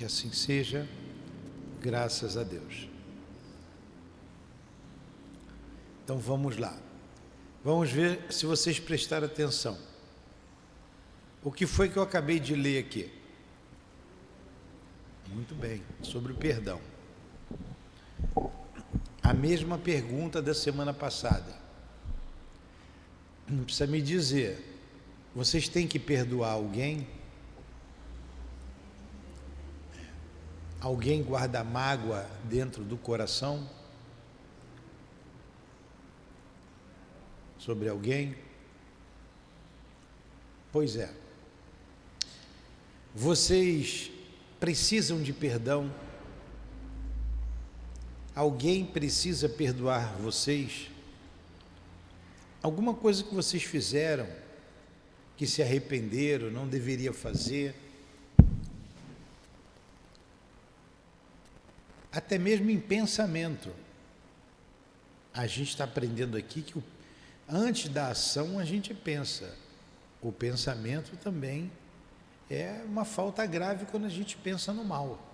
Que assim seja, graças a Deus. Então vamos lá. Vamos ver se vocês prestaram atenção. O que foi que eu acabei de ler aqui? Muito bem, sobre o perdão. A mesma pergunta da semana passada. Não precisa me dizer, vocês têm que perdoar alguém? Alguém guarda mágoa dentro do coração? Sobre alguém? Pois é. Vocês precisam de perdão? Alguém precisa perdoar vocês? Alguma coisa que vocês fizeram, que se arrependeram, não deveria fazer? Até mesmo em pensamento. A gente está aprendendo aqui que antes da ação a gente pensa. O pensamento também é uma falta grave quando a gente pensa no mal.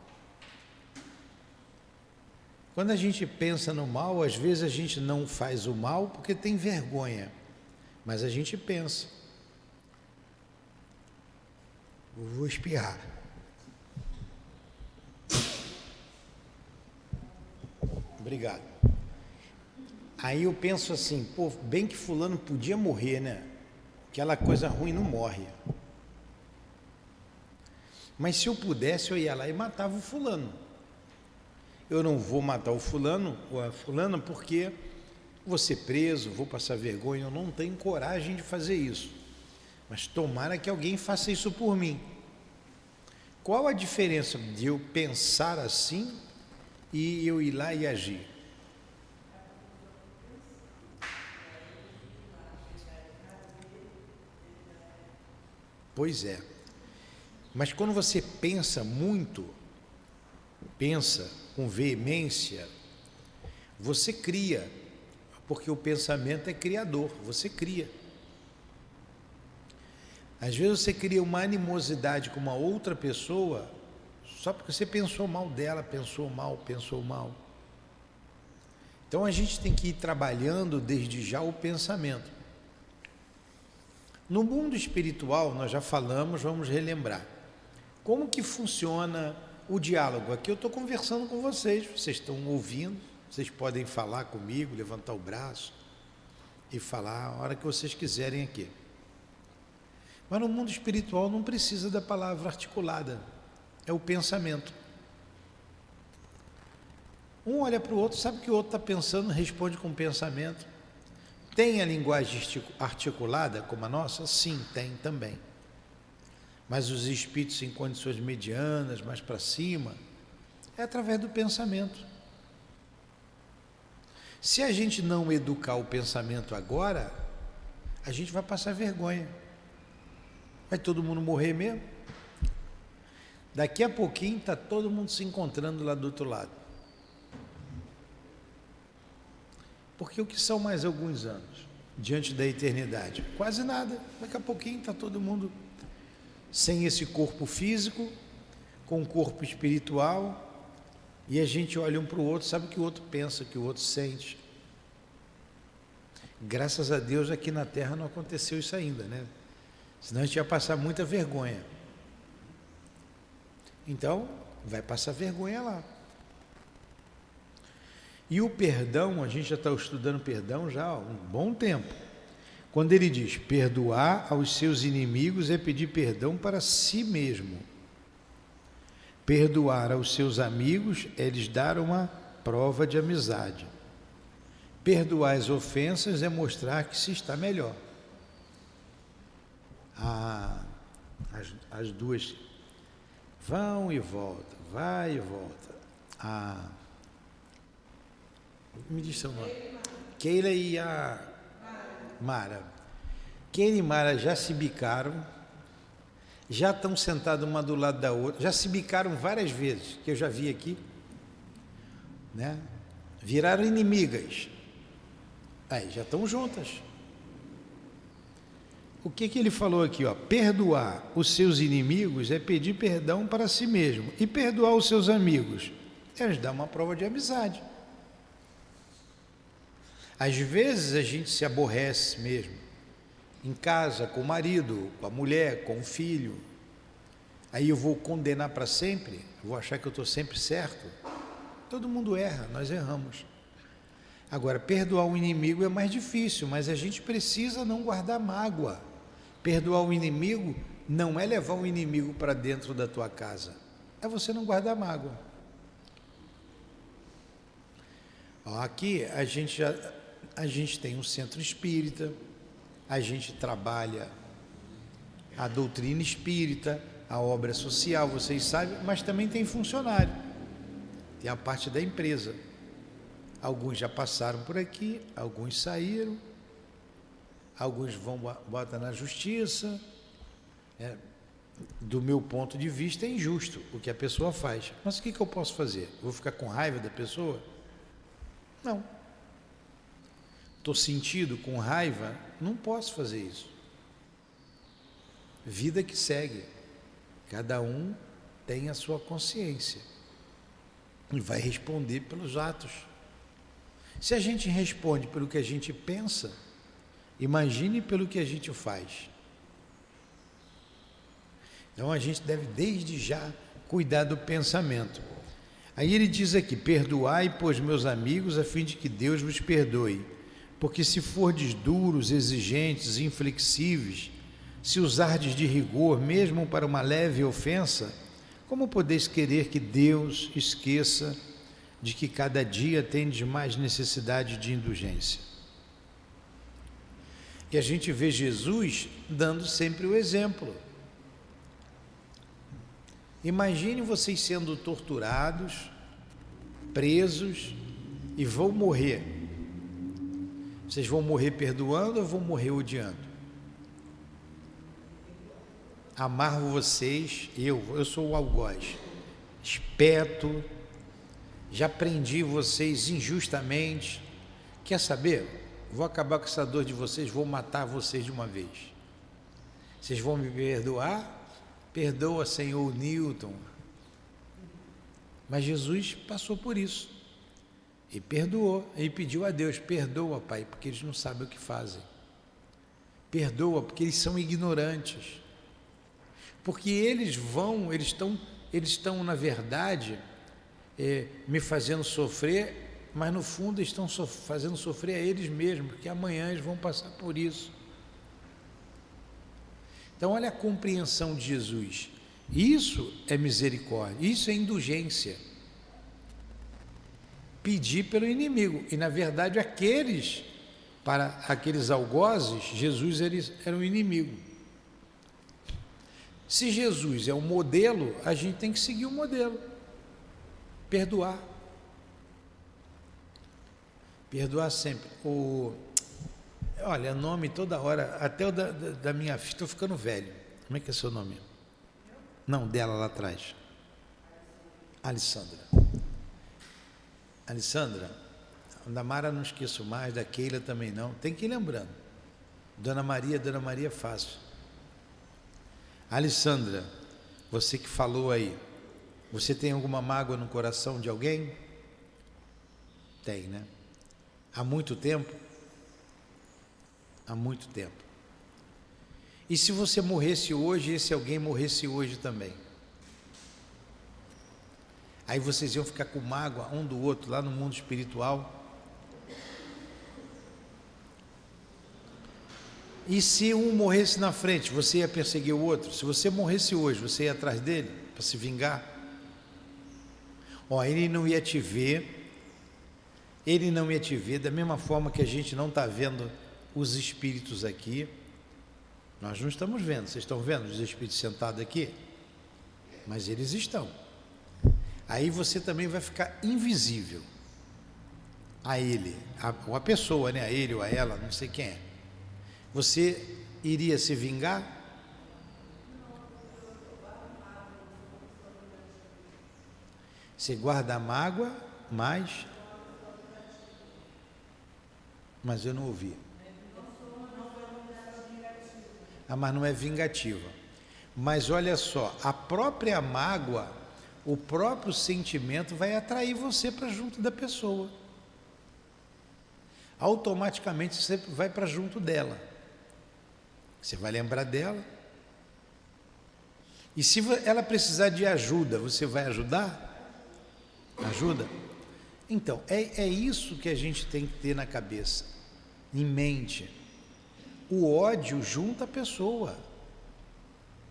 Quando a gente pensa no mal, às vezes a gente não faz o mal porque tem vergonha, mas a gente pensa. Vou espirrar. Obrigado. Aí eu penso assim, pô, bem que fulano podia morrer, né? Aquela coisa ruim não morre. Mas se eu pudesse, eu ia lá e matava o fulano. Eu não vou matar o fulano ou a fulana porque vou ser preso, vou passar vergonha, eu não tenho coragem de fazer isso. Mas tomara que alguém faça isso por mim. Qual a diferença de eu pensar assim e eu ir lá e agir? Pois é. Mas quando você pensa muito, pensa com veemência, você cria, porque o pensamento é criador, você cria. Às vezes você cria uma animosidade com uma outra pessoa só porque você pensou mal dela, pensou mal. Então a gente tem que ir trabalhando desde já o pensamento. No mundo espiritual, nós já falamos, vamos relembrar. Como que funciona o diálogo? Aqui eu estou conversando com vocês, vocês estão ouvindo, vocês podem falar comigo, levantar o braço e falar a hora que vocês quiserem aqui. Mas no mundo espiritual não precisa da palavra articulada, é o pensamento. Um olha para o outro, sabe o que o outro está pensando, responde com o pensamento. Tem a linguagem articulada como a nossa? Sim, tem também. Mas os espíritos em condições medianas, mais para cima, é através do pensamento. Se a gente não educar o pensamento agora, a gente vai passar vergonha. Vai todo mundo morrer mesmo? Daqui a pouquinho está todo mundo se encontrando lá do outro lado. Porque o que são mais alguns anos diante da eternidade? Quase nada. Daqui a pouquinho está todo mundo sem esse corpo físico, com o corpo espiritual, e a gente olha um para o outro, sabe o que o outro pensa, o que o outro sente. Graças a Deus aqui na Terra não aconteceu isso ainda, né? Senão a gente ia passar muita vergonha. Então, vai passar vergonha lá. E o perdão, a gente já está estudando perdão já há um bom tempo. Quando ele diz, perdoar aos seus inimigos é pedir perdão para si mesmo. Perdoar aos seus amigos é lhes dar uma prova de amizade. Perdoar as ofensas é mostrar que se está melhor. As duas vão e voltam, vai e volta. Me diz seu nome. Keila e a Mara. Keila e Mara já se bicaram, já estão sentadas uma do lado da outra, já se bicaram várias vezes, que eu já vi aqui, né? Viraram inimigas. Aí já estão juntas. O que ele falou aqui, ó? Perdoar os seus inimigos é pedir perdão para si mesmo. E perdoar os seus amigos é dar uma prova de amizade. Às vezes a gente se aborrece mesmo, em casa, com o marido, com a mulher, com o filho. Aí eu vou condenar para sempre, vou achar que eu estou sempre certo. Todo mundo erra, nós erramos. Agora, perdoar o inimigo é mais difícil, mas a gente precisa não guardar mágoa. Perdoar o inimigo não é levar o inimigo para dentro da tua casa, é você não guardar mágoa. Ó, aqui a gente tem um centro espírita, a gente trabalha a doutrina espírita, a obra social, vocês sabem, mas também tem funcionário, tem a parte da empresa. Alguns já passaram por aqui, alguns saíram, alguns botar na justiça. Do meu ponto de vista é injusto o que a pessoa faz, mas o que eu posso fazer? Vou ficar com raiva da pessoa? Não. Estou sentido com raiva? Não posso fazer isso. Vida que segue. Cada um tem a sua consciência e vai responder pelos atos. Se a gente responde pelo que a gente pensa, imagine pelo que a gente faz. Então a gente deve desde já cuidar do pensamento. Aí ele diz aqui: perdoai, pois, meus amigos, a fim de que Deus vos perdoe. Porque se fordes duros, exigentes, inflexíveis, se usardes de rigor, mesmo para uma leve ofensa, como podeis querer que Deus esqueça de que cada dia tendes mais necessidade de indulgência? E a gente vê Jesus dando sempre o exemplo. Imagine vocês sendo torturados, presos e vão morrer. Vocês vão morrer perdoando ou vão morrer odiando? Amarro vocês, eu sou o algoz, espeto, já prendi vocês injustamente. Quer saber? Vou acabar com essa dor de vocês, vou matar vocês de uma vez. Vocês vão me perdoar? Perdoa, Senhor Newton. Mas Jesus passou por isso e perdoou, e pediu a Deus: perdoa, Pai, porque eles não sabem o que fazem. Perdoa, porque eles são ignorantes. Porque eles estão na verdade me fazendo sofrer, mas no fundo estão fazendo sofrer a eles mesmos, porque amanhã eles vão passar por isso. Então olha a compreensão de Jesus. Isso é misericórdia, isso é indulgência. Pedir pelo inimigo. E na verdade para aqueles algozes, Jesus era um inimigo. Se Jesus é um modelo, a gente tem que seguir o modelo. Perdoar. Perdoar sempre. Olha, nome toda hora, até o da minha filha, estou ficando velho. Como é que é seu nome? Não, dela lá atrás. Alessandra. Alessandra, da Mara não esqueço mais, da Keila também não. Tem que ir lembrando. Dona Maria é fácil. Alessandra, você que falou aí, você tem alguma mágoa no coração de alguém? Tem, né? Há muito tempo? Há muito tempo. E se você morresse hoje, esse alguém morresse hoje também? Aí vocês iam ficar com mágoa um do outro lá no mundo espiritual? E se um morresse na frente, você ia perseguir o outro? Se você morresse hoje, você ia atrás dele para se vingar? Ele não ia te ver, da mesma forma que a gente não está vendo os espíritos aqui. Nós não estamos vendo, vocês estão vendo os espíritos sentados aqui? Mas eles estão. Aí você também vai ficar invisível a ele, ou a pessoa, né? A ele ou a ela, não sei quem é. Você iria se vingar? Você guarda a mágoa, mas eu não ouvi. Ah, mas não é vingativa. Mas olha só, a própria mágoa, o próprio sentimento vai atrair você para junto da pessoa. Automaticamente você vai para junto dela. Você vai lembrar dela. E se ela precisar de ajuda, você vai ajudar? Ajuda? Então, é isso que a gente tem que ter na cabeça, em mente. O ódio junta a pessoa.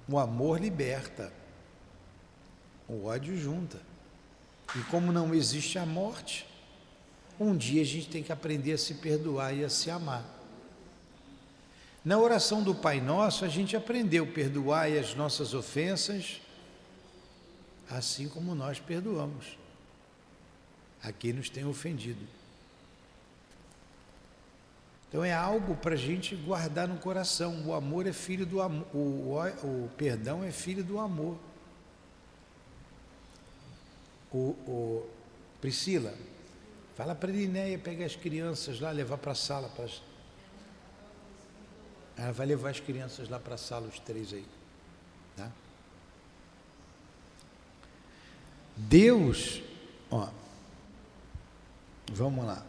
O amor liberta. O ódio junta. E como não existe a morte, um dia a gente tem que aprender a se perdoar e a se amar. Na oração do Pai Nosso, a gente aprendeu: perdoai as nossas ofensas, assim como nós perdoamos a quem nos tem ofendido. Então é algo para a gente guardar no coração. O amor é filho do amor, o perdão é filho do amor. Priscila, fala para a Linéia pegar as crianças lá, levar para a sala. Ela vai levar as crianças lá para a sala, os 3 aí. Tá? Deus, ó, vamos lá.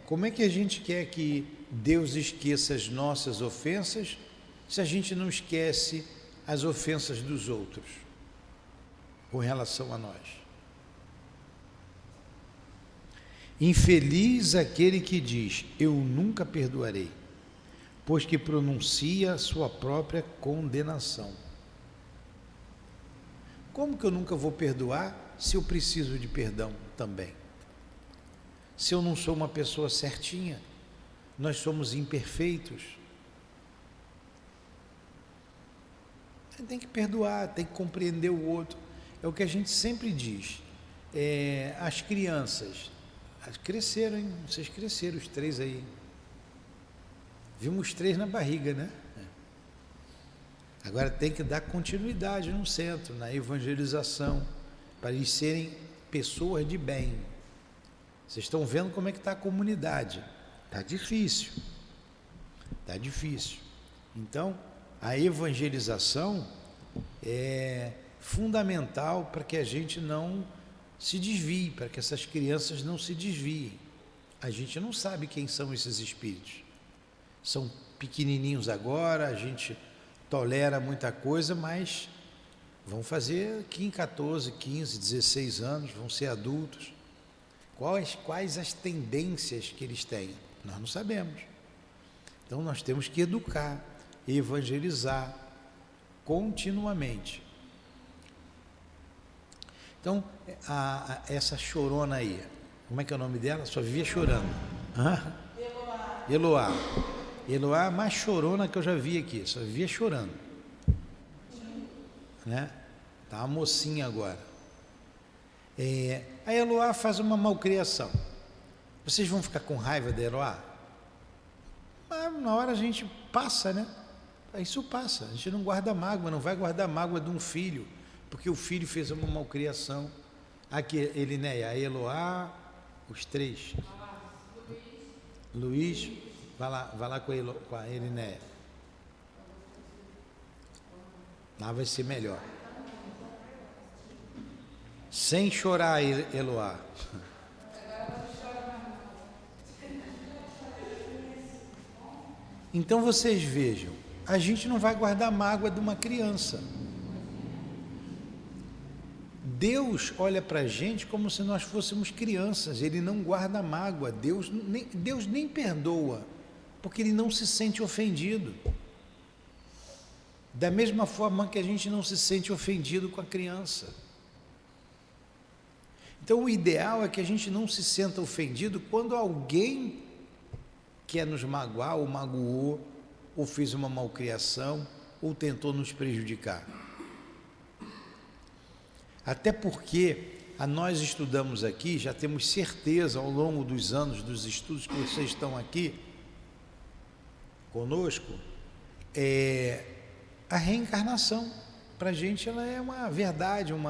Como é que a gente quer que Deus esqueça as nossas ofensas se a gente não esquece as ofensas dos outros com relação a nós? Infeliz aquele que diz: eu nunca perdoarei, pois que pronuncia a sua própria condenação. Como que eu nunca vou perdoar se eu preciso de perdão também? Se eu não sou uma pessoa certinha, nós somos imperfeitos. Tem que perdoar, tem que compreender o outro. É o que a gente sempre diz. As crianças cresceram, hein? Vocês cresceram, os 3 aí. Vimos os 3 na barriga, né? Agora tem que dar continuidade no centro, na evangelização, para eles serem pessoas de bem. Vocês estão vendo como é que está a comunidade. Está difícil. Está difícil. Então, a evangelização é fundamental para que a gente não se desvie, para que essas crianças não se desviem. A gente não sabe quem são esses espíritos. São pequenininhos agora, a gente tolera muita coisa, mas vão fazer 14, 15, 16 anos, vão ser adultos. Quais as tendências que eles têm? Nós não sabemos. Então nós temos que educar, evangelizar continuamente. Então, essa chorona aí, como é que é o nome dela? Só vivia chorando. Eloá. Eloá é a mais chorona que eu já vi aqui, só vivia chorando. Né? Tá uma mocinha agora. A Eloá faz uma malcriação. Vocês vão ficar com raiva da Eloá? Mas na hora a gente passa, né? Isso passa. A gente não guarda mágoa, não vai guardar mágoa de um filho, porque o filho fez uma malcriação. Aqui, Elinéia, a Eloá, os 3. Luiz, vai lá com a Elinéia. Lá vai ser melhor. Sem chorar, Eloá. Então vocês vejam, a gente não vai guardar mágoa de uma criança. Deus olha para a gente como se nós fôssemos crianças, Ele não guarda mágoa, Deus nem perdoa, porque Ele não se sente ofendido. Da mesma forma que a gente não se sente ofendido com a criança. Então o ideal é que a gente não se sinta ofendido quando alguém quer nos magoar, ou magoou, ou fez uma malcriação, ou tentou nos prejudicar. Até porque nós estudamos aqui, já temos certeza ao longo dos anos, dos estudos que vocês estão aqui conosco, a reencarnação, para a gente ela é uma verdade, um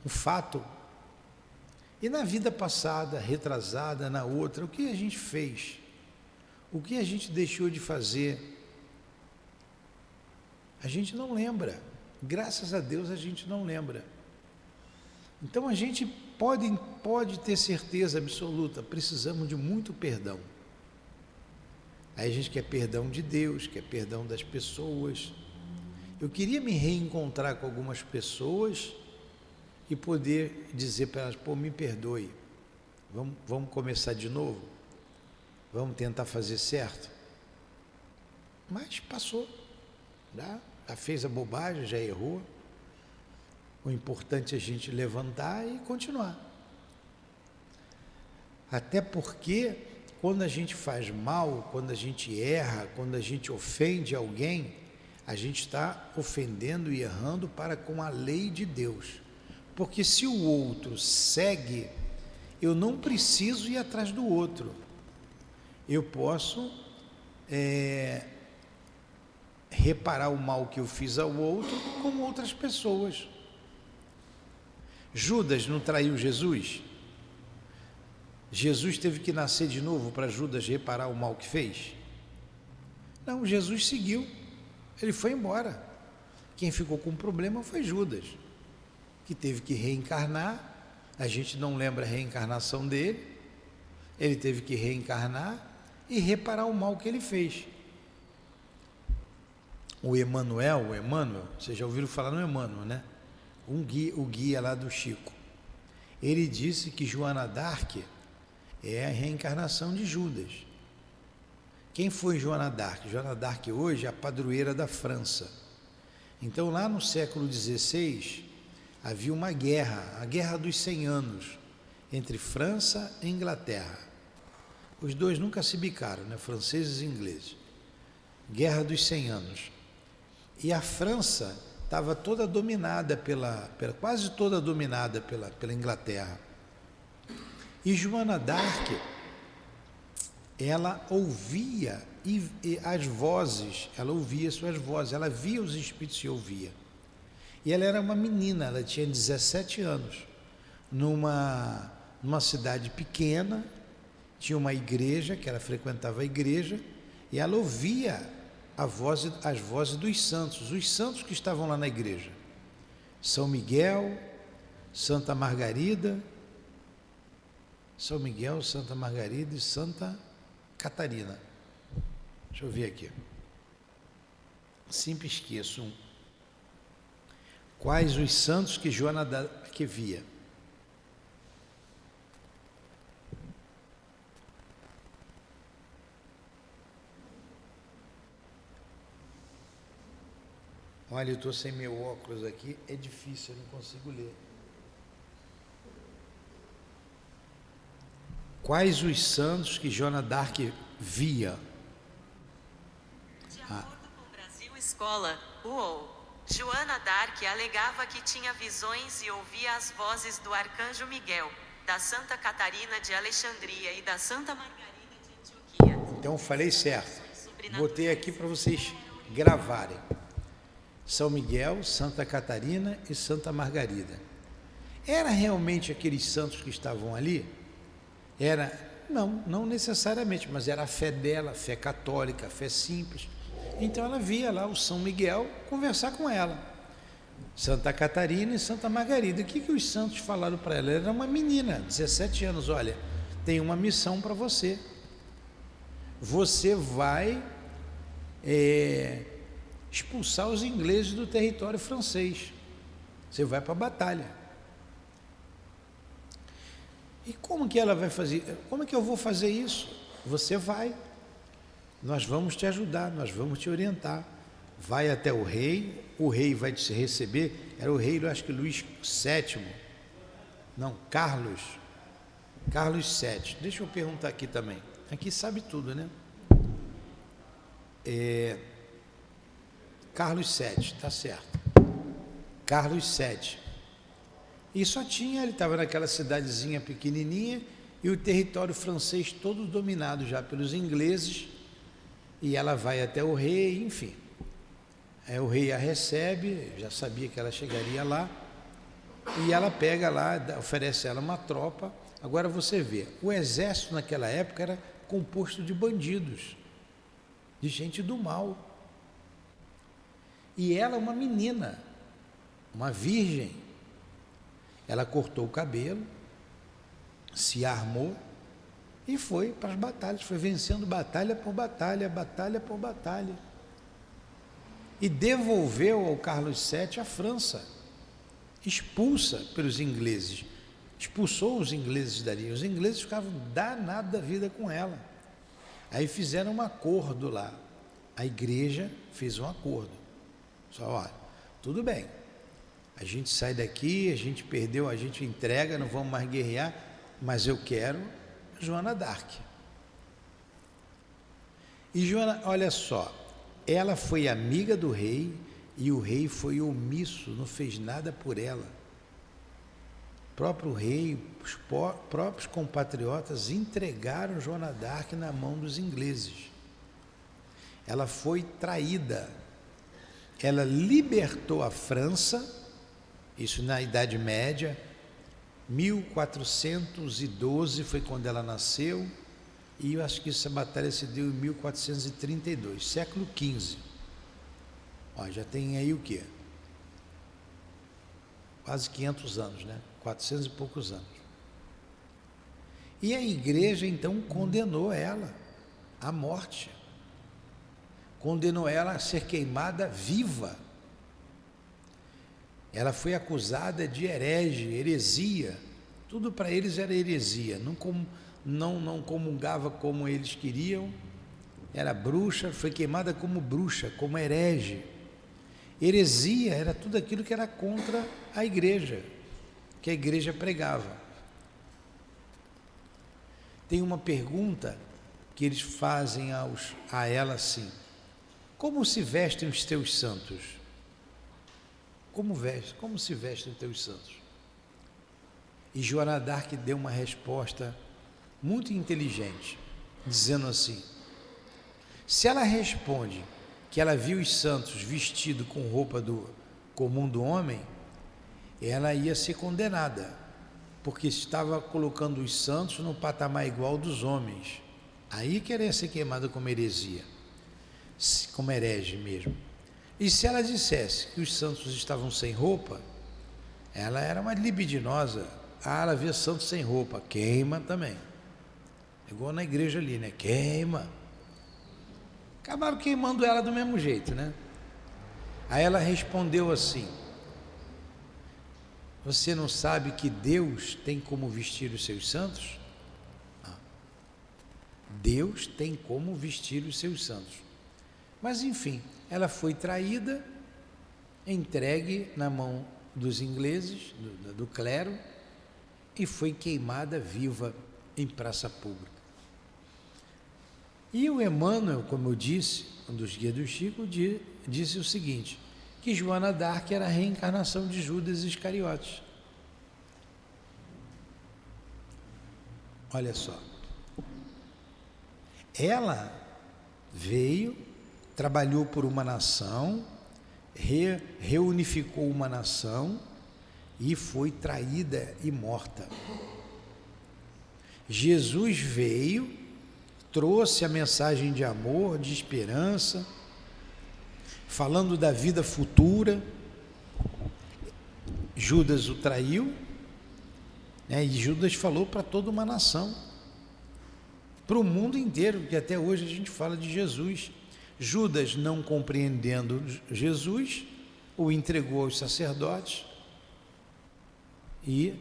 fato. E na vida passada, retrasada, na outra, o que a gente fez? O que a gente deixou de fazer? A gente não lembra. Graças a Deus a gente não lembra. Então a gente pode ter certeza absoluta, precisamos de muito perdão. Aí a gente quer perdão de Deus, quer perdão das pessoas. Eu queria me reencontrar com algumas pessoas e poder dizer para elas, pô, me perdoe, vamos começar de novo, vamos tentar fazer certo. Mas passou, já fez a bobagem, já errou. O importante é a gente levantar e continuar. Até porque quando a gente faz mal, quando a gente erra, quando a gente ofende alguém, a gente está ofendendo e errando para com a lei de Deus. Porque se o outro segue, eu não preciso ir atrás do outro. Eu posso reparar o mal que eu fiz ao outro com outras pessoas. Judas não traiu Jesus? Jesus teve que nascer de novo para Judas reparar o mal que fez? Não, Jesus seguiu, ele foi embora. Quem ficou com o problema foi Judas, que teve que reencarnar. A gente não lembra a reencarnação dele. Ele teve que reencarnar e reparar o mal que ele fez. O Emmanuel, vocês já ouviram falar no Emmanuel, né? O guia lá do Chico. Ele disse que Joana d'Arc é a reencarnação de Judas. Quem foi Joana d'Arc? Joana d'Arc hoje é a padroeira da França. Então lá no século XVI havia uma guerra, a Guerra dos 100 Anos, entre França e Inglaterra. Os dois nunca se bicaram, né? Franceses e ingleses. Guerra dos 100 Anos. E a França estava toda dominada quase toda dominada pela Inglaterra. E Joana d'Arc, ela ouvia as vozes, ela ouvia suas vozes, ela via os espíritos e ouvia. E ela era uma menina, ela tinha 17 anos, numa cidade pequena, tinha uma igreja, que ela frequentava a igreja, e ela ouvia as vozes dos santos, os santos que estavam lá na igreja. São Miguel, Santa Margarida e Santa Catarina. Deixa eu ver aqui. Sempre esqueço um. Quais os santos que Joana d'Arc via? Olha, eu estou sem meu óculos aqui, é difícil, eu não consigo ler. Quais os santos que Joana d'Arc via? De acordo com o Brasil Escola, Joana d'Arc alegava que tinha visões e ouvia as vozes do Arcanjo Miguel, da Santa Catarina de Alexandria e da Santa Margarida de Antioquia. Então falei certo. Botei aqui para vocês gravarem. São Miguel, Santa Catarina e Santa Margarida. Era realmente aqueles santos que estavam ali? Não necessariamente, mas era a fé dela, fé católica, fé simples. Então ela via lá o São Miguel conversar com ela. Santa Catarina e Santa Margarida. O que os santos falaram para ela? Ela era uma menina, 17 anos. Olha, tem uma missão para você. Você vai expulsar os ingleses do território francês. Você vai para a batalha. E como que ela vai fazer? Como é que eu vou fazer isso? Você vai. Nós vamos te ajudar, nós vamos te orientar. Vai até o rei vai te receber. Era o rei, eu acho que Luís VII. Não, Carlos VII. Deixa eu perguntar aqui também. Aqui sabe tudo, né? Carlos VII, tá certo. Carlos VII. E só tinha, ele estava naquela cidadezinha pequenininha e o território francês todo dominado já pelos ingleses. E ela vai até o rei, enfim. Aí o rei a recebe, já sabia que ela chegaria lá. E ela pega lá, oferece a ela uma tropa. Agora você vê, o exército naquela época era composto de bandidos, de gente do mal. E ela, uma menina, uma virgem, ela cortou o cabelo, se armou e foi para as batalhas, foi vencendo batalha por batalha, batalha por batalha. E devolveu ao Carlos VII a França, expulsa pelos ingleses, expulsou os ingleses dali. Os ingleses ficavam danados da vida com ela. Aí fizeram um acordo lá, a igreja fez um acordo, só olha, tudo bem, a gente sai daqui, a gente perdeu, a gente entrega, não vamos mais guerrear, mas eu quero Joana d'Arc. E Joana, olha só, ela foi amiga do rei e o rei foi omisso, não fez nada por ela. O próprio rei, os próprios compatriotas entregaram Joana d'Arc na mão dos ingleses. Ela foi traída. Ela libertou a França, isso na Idade Média, 1412 foi quando ela nasceu, e eu acho que essa batalha se deu em 1432, século XV. Ó, já tem aí o quê? Quase 500 anos, né? 400 e poucos anos. E a igreja então condenou ela à morte. Condenou ela a ser queimada viva. Ela foi acusada de herege, heresia. Tudo para eles era heresia. Não comungava como eles queriam. Era bruxa, foi queimada como bruxa, como herege. Heresia era tudo aquilo que era contra a igreja, que a igreja pregava. Tem uma pergunta que eles fazem a ela assim: como se vestem os teus santos? Como se vestem os teus santos? E Joana d'Arc deu uma resposta muito inteligente, dizendo assim: se ela responde que ela viu os santos vestidos com roupa comum do homem, ela ia ser condenada, porque estava colocando os santos no patamar igual dos homens. Aí queria ser queimada como heresia, como herege mesmo. E se ela dissesse que os santos estavam sem roupa, ela era uma libidinosa. Ela vê santos sem roupa, queima também. Igual na igreja ali, né? Queima. Acabaram queimando ela do mesmo jeito, né? Aí ela respondeu assim: você não sabe que Deus tem como vestir os seus santos? Deus tem como vestir os seus santos. Mas enfim, ela foi traída, entregue na mão dos ingleses, do clero, e foi queimada viva em praça pública. E o Emmanuel, como eu disse, um dos guias do Chico, disse o seguinte, que Joana d'Arc era a reencarnação de Judas Iscariotes. Olha só, ela veio, trabalhou por uma nação, reunificou uma nação e foi traída e morta. Jesus veio, trouxe a mensagem de amor, de esperança, falando da vida futura. Judas o traiu, né? E Judas falou para toda uma nação, para o mundo inteiro, porque até hoje a gente fala de Jesus. Judas, não compreendendo Jesus, o entregou aos sacerdotes e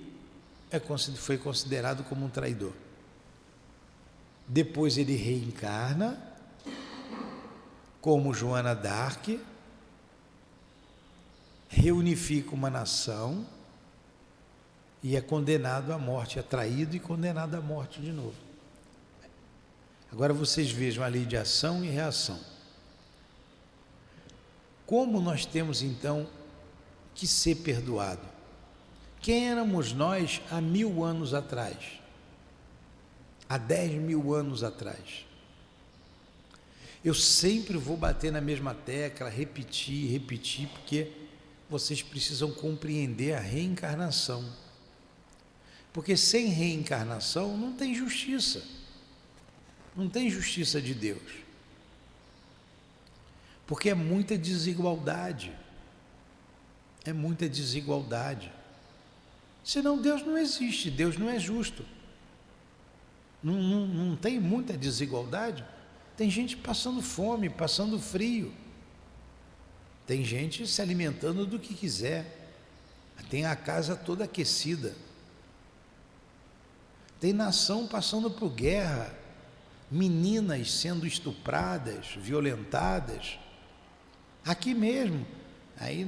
foi considerado como um traidor. Depois ele reencarna como Joana d'Arc, reunifica uma nação e é condenado à morte, é traído e condenado à morte de novo. Agora vocês vejam a lei de ação e reação. Como nós temos então que ser perdoado? Quem éramos nós há 1000 anos atrás? Há 10.000 anos atrás? Eu sempre vou bater na mesma tecla, repetir, porque vocês precisam compreender a reencarnação. Porque sem reencarnação não tem justiça. Não tem justiça de Deus. Porque é muita desigualdade. É muita desigualdade. Senão Deus não existe, Deus não é justo. Não tem muita desigualdade. Tem gente passando fome, passando frio. Tem gente se alimentando do que quiser. Tem a casa toda aquecida. Tem nação passando por guerra. Meninas sendo estupradas, violentadas. Aqui mesmo, aí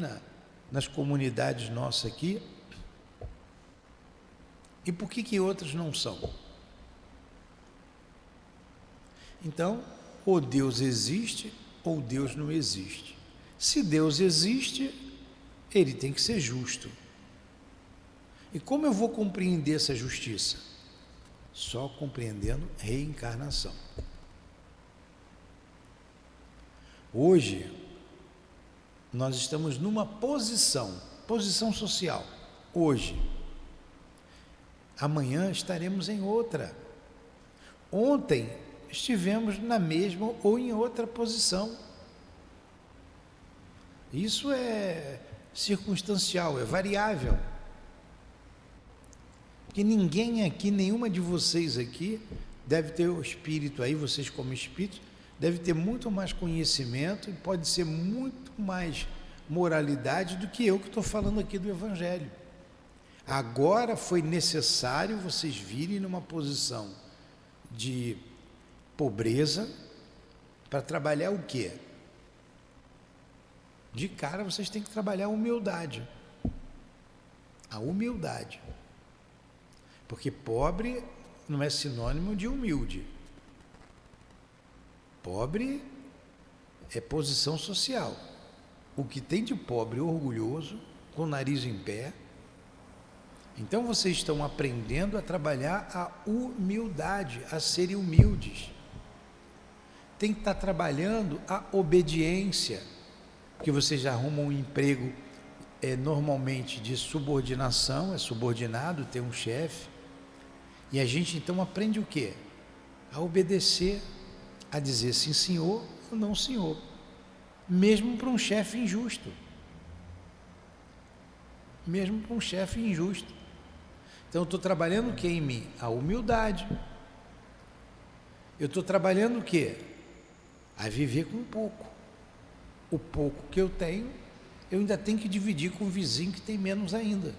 nas comunidades nossas aqui. E por que outras não são? Então, ou Deus existe, ou Deus não existe. Se Deus existe, Ele tem que ser justo. E como eu vou compreender essa justiça? Só compreendendo reencarnação. Hoje, nós estamos numa posição social. Hoje. Amanhã estaremos em outra. Ontem estivemos na mesma ou em outra posição. Isso é circunstancial, é variável. Porque ninguém aqui, nenhuma de vocês aqui, deve ter o espírito aí, vocês como espíritos, deve ter muito mais conhecimento e pode ser muito mais moralidade do que eu que estou falando aqui do Evangelho. Agora foi necessário vocês virem numa posição de pobreza para trabalhar o quê? De cara vocês têm que trabalhar a humildade. A humildade. Porque pobre não é sinônimo de humilde. Pobre é posição social. O que tem de pobre orgulhoso, com o nariz em pé. Então vocês estão aprendendo a trabalhar a humildade, a serem humildes. Tem que estar trabalhando a obediência, porque vocês arrumam um emprego normalmente de subordinação, é subordinado, tem um chefe, e a gente então aprende o quê? A obedecer, a dizer sim senhor ou não senhor, mesmo para um chefe injusto. Mesmo para um chefe injusto. Então eu estou trabalhando o que em mim? A humildade. Eu estou trabalhando o que? A viver com pouco. O pouco que eu tenho, eu ainda tenho que dividir com o vizinho que tem menos ainda.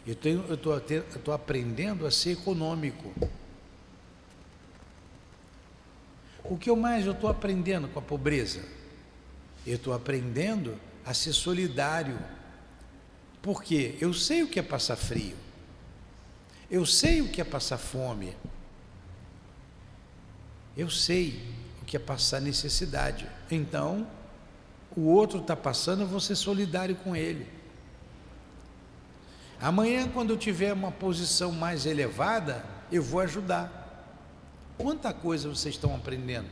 Eu estou aprendendo a ser econômico. O que mais eu estou aprendendo com a pobreza? Eu estou aprendendo a ser solidário. Porque eu sei o que é passar frio. Eu sei o que é passar fome. Eu sei o que é passar necessidade. Então, o outro está passando, eu vou ser solidário com ele. Amanhã, quando eu tiver uma posição mais elevada, eu vou ajudar. Quanta coisa vocês estão aprendendo?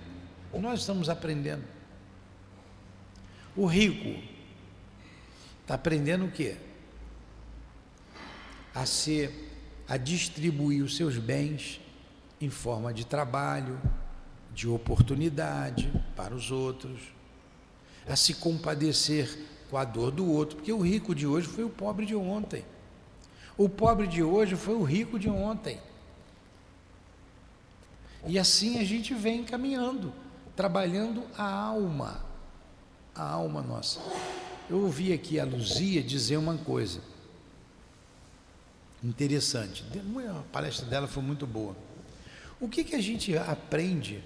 Nós estamos aprendendo. O rico está aprendendo o quê? A distribuir os seus bens em forma de trabalho, de oportunidade para os outros, a se compadecer com a dor do outro, porque o rico de hoje foi o pobre de ontem. O pobre de hoje foi o rico de ontem. E assim a gente vem caminhando, trabalhando a alma nossa. Eu ouvi aqui a Luzia dizer uma coisa interessante. A palestra dela foi muito boa. O que a gente aprende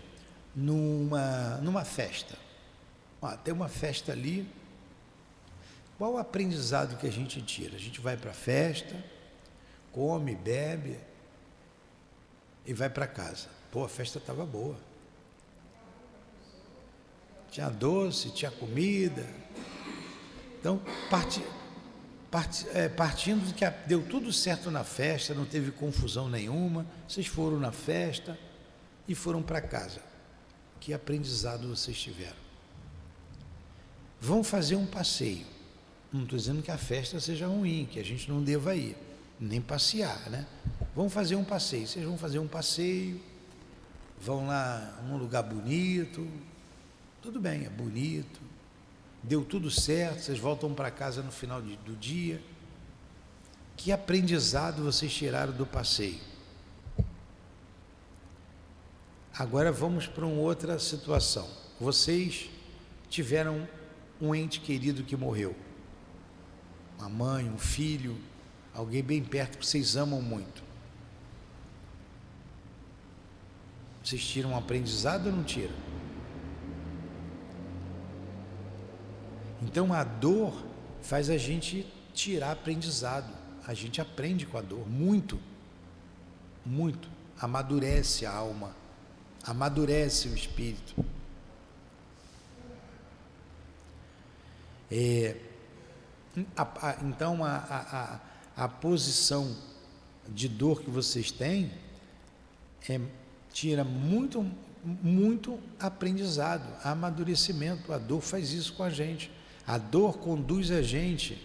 numa festa? Tem uma festa ali. Qual o aprendizado que a gente tira? A gente vai para a festa, come, bebe e vai para casa. A festa estava boa. Tinha doce, tinha comida. Então, partindo de que deu tudo certo na festa, não teve confusão nenhuma, vocês foram na festa e foram para casa. Que aprendizado vocês tiveram? Vão fazer um passeio. Não estou dizendo que a festa seja ruim, que a gente não deva ir, nem passear, né? Vão fazer um passeio. Vocês vão fazer um passeio, vão lá num lugar bonito, tudo bem, é bonito, deu tudo certo, vocês voltam para casa no final do dia. Que aprendizado vocês tiraram do passeio? Agora vamos para uma outra situação. Vocês tiveram um ente querido que morreu, uma mãe, um filho, alguém bem perto que vocês amam muito. Vocês tiram um aprendizado ou não tiram? Então a dor faz a gente tirar aprendizado. A gente aprende com a dor, muito, muito. Amadurece a alma, amadurece o espírito. Então a posição de dor que vocês têm tira muito, muito aprendizado, amadurecimento. A dor faz isso com a gente. A dor conduz a gente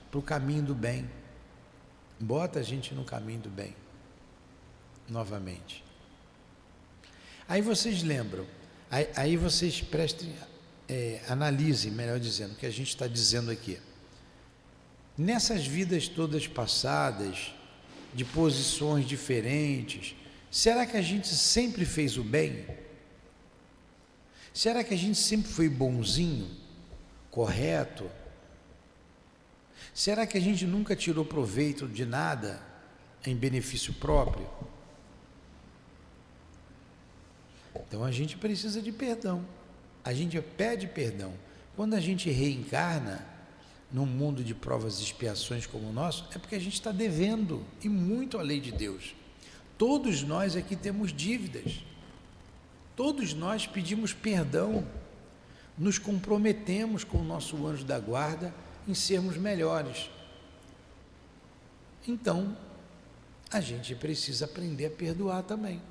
para o caminho do bem, bota a gente no caminho do bem, novamente. Aí vocês lembram, aí vocês prestem, analisem, melhor dizendo, o que a gente está dizendo aqui. Nessas vidas todas passadas, de posições diferentes, será que a gente sempre fez o bem? Será que a gente sempre foi bonzinho, correto? Será que a gente nunca tirou proveito de nada em benefício próprio? Então a gente precisa de perdão, a gente pede perdão. Quando a gente reencarna num mundo de provas e expiações como o nosso, é porque a gente está devendo, e muito à lei de Deus. Todos nós aqui temos dívidas, todos nós pedimos perdão, nos comprometemos com o nosso anjo da guarda em sermos melhores. Então, a gente precisa aprender a perdoar também.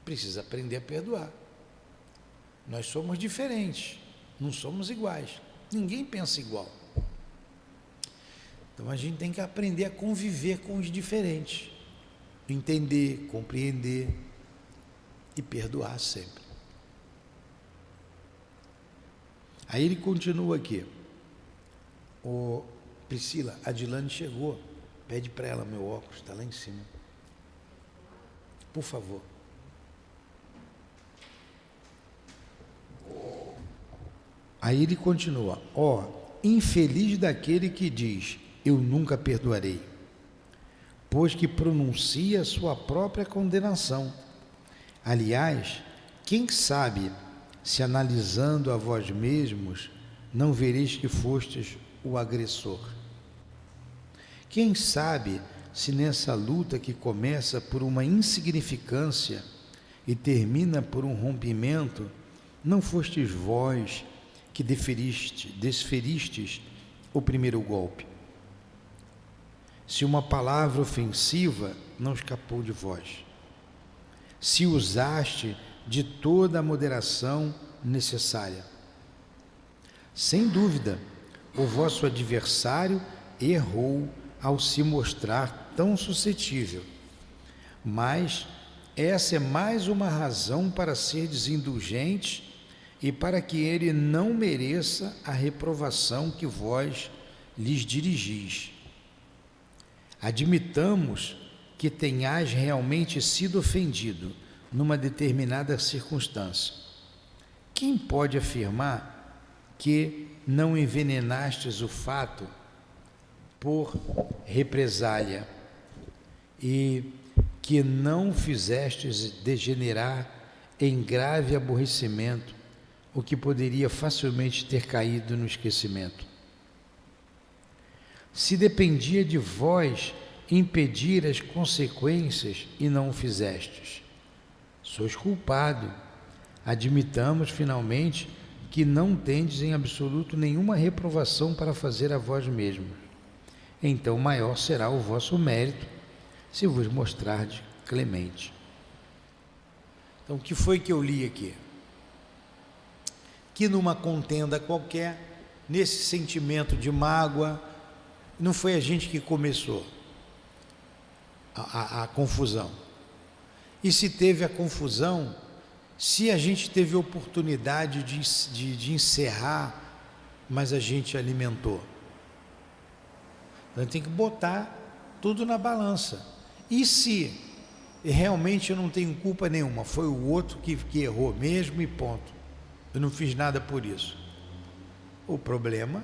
Precisa aprender a perdoar. Nós somos diferentes, não somos iguais. Ninguém pensa igual. Então a gente tem que aprender a conviver com os diferentes, entender, compreender e perdoar sempre. Aí ele continua aqui. Priscila, a Dilane chegou, pede para ela meu óculos, está lá em cima. Por favor. Aí ele continua: infeliz daquele que diz, eu nunca perdoarei, pois que pronuncia a sua própria condenação. Aliás, quem sabe, se analisando a vós mesmos, não vereis que fostes o agressor? Quem sabe, se nessa luta que começa por uma insignificância e termina por um rompimento, não fostes vós que desferistes o primeiro golpe? Se uma palavra ofensiva não escapou de vós, se usaste de toda a moderação necessária, sem dúvida, o vosso adversário errou ao se mostrar tão suscetível, mas essa é mais uma razão para ser indulgente e para que ele não mereça a reprovação que vós lhes dirigis. Admitamos que tenhais realmente sido ofendido numa determinada circunstância. Quem pode afirmar que não envenenastes o fato por represália e que não fizestes degenerar em grave aborrecimento o que poderia facilmente ter caído no esquecimento? Se dependia de vós impedir as consequências e não o fizestes, sois culpado. Admitamos finalmente que não tendes em absoluto nenhuma reprovação para fazer a vós mesmos. Então maior será o vosso mérito se vos mostrardes clemente. Então o que foi que eu li aqui? Que numa contenda qualquer, nesse sentimento de mágoa, não foi a gente que começou a confusão. E se teve a confusão, se a gente teve oportunidade de encerrar, mas a gente alimentou. Então tem que botar tudo na balança. E se realmente eu não tenho culpa nenhuma, foi o outro que errou mesmo e ponto. Eu não fiz nada por isso. O problema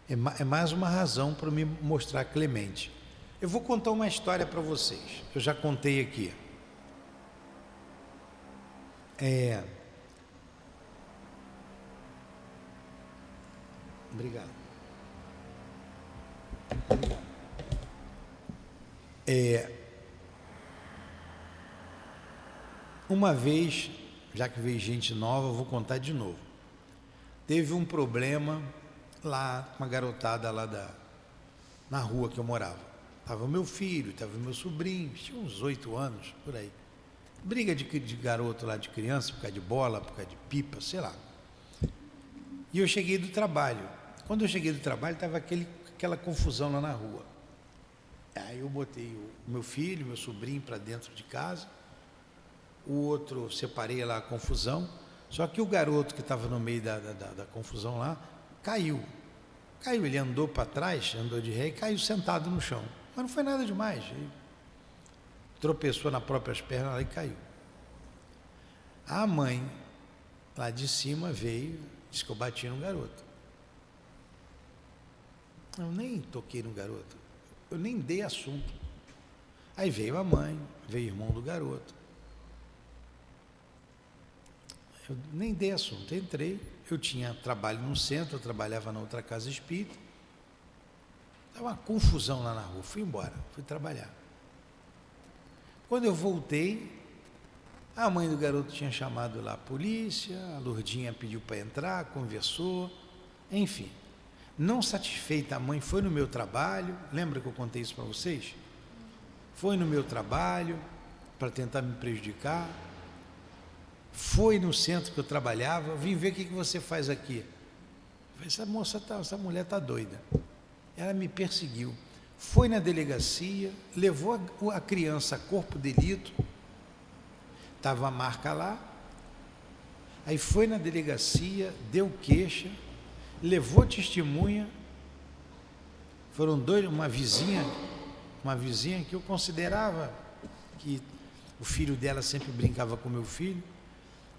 é mais uma razão para me mostrar clemente. Eu vou contar uma história para vocês, que eu já contei aqui. Obrigado. Uma vez, já que veio gente nova, eu vou contar de novo. Teve um problema lá, uma garotada lá na rua que eu morava. Estava meu filho, estava meu sobrinho, tinha uns 8 anos, por aí. Briga de garoto lá, de criança, por causa de bola, por causa de pipa, sei lá. E eu cheguei do trabalho. Quando eu cheguei do trabalho, estava aquela confusão lá na rua. Aí eu botei o meu filho, meu sobrinho para dentro de casa. O outro, separei lá a confusão. Só que o garoto que estava no meio da confusão lá, caiu. Caiu, ele andou para trás, andou de ré e caiu sentado no chão. Mas não foi nada demais. Ele tropeçou nas próprias pernas lá e caiu. A mãe, lá de cima, veio, disse que eu bati no garoto. Eu nem toquei no garoto. Eu nem dei assunto. Aí veio a mãe, veio o irmão do garoto. Eu nem dei assunto. Entrei, eu tinha trabalho no centro, eu trabalhava na outra casa espírita. Estava uma confusão lá na rua. Fui embora, fui trabalhar. Quando eu voltei, a mãe do garoto tinha chamado lá a polícia, a Lourdinha pediu para entrar, conversou, enfim. Não satisfeita, a mãe foi no meu trabalho, lembra que eu contei isso para vocês? Foi no meu trabalho para tentar me prejudicar, foi no centro que eu trabalhava, vim ver o que você faz aqui. Eu falei, essa mulher está doida. Ela me perseguiu. Foi na delegacia, levou a criança a corpo de delito, estava a marca lá, aí foi na delegacia, deu queixa, levou testemunha, foram dois, uma vizinha que eu considerava que o filho dela sempre brincava com meu filho.